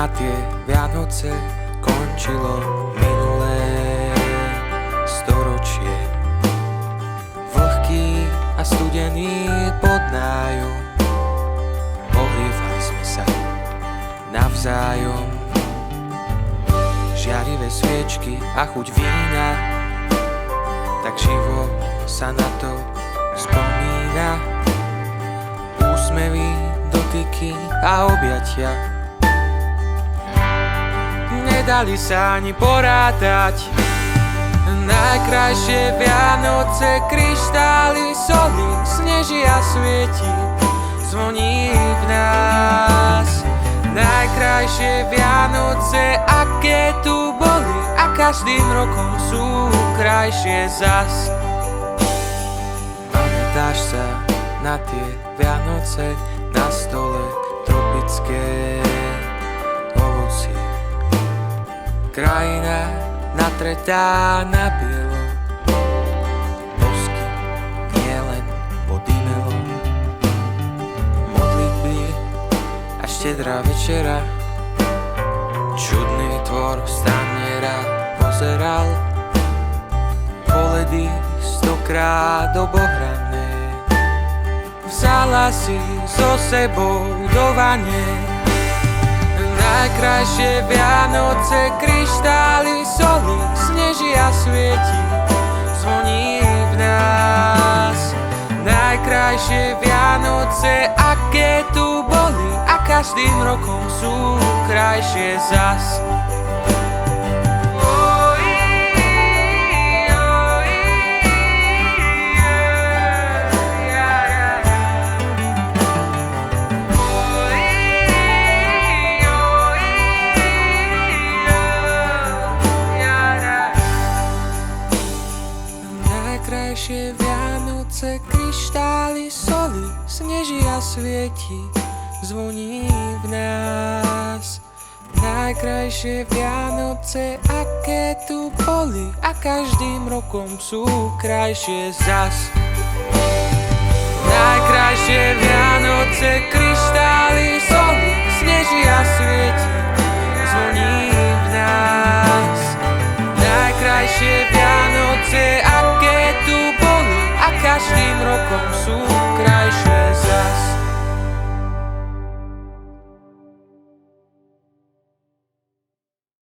na tie Vianoce končilo minulé storočie. Vlhký a studený pod nájom, ohrievali sme sa navzájom. Žiarivé sviečky a chuť vína, tak živo sa na to spomína. Úsmevy, dotyky a objatia nedali sa ani porátať. Najkrajšie Vianoce, kryštály, soli, sneží a svieti, zvoní v nás. Najkrajšie Vianoce, aké tu boli, a každým rokom sú krajšie zas. Pamätáš sa na tie Vianoce, na stole tropické ovocie, krajina natretá na bielo, bosky nielen pod e-mailom, modlitby a štedrá večera. Čudný tvor staniera pozeral koledy stokrát obohrané. Vzala si so sebou do vane najkrajšie Vianoce, kryštály, soli, sneží a svieti, zvoní v nás. Najkrajšie Vianoce, aké tu boli, a každým rokom sú krajšie zas. Najkrajšie Vianoce, kryštály, soli, sneží a svieti, zvoní v nás. Najkrajšie Vianoce, aké tu boli, a každým rokom sú krajšie zas. Najkrajšie Vianoce, kryštály, soli, sneží a svieti, zvoní v nás.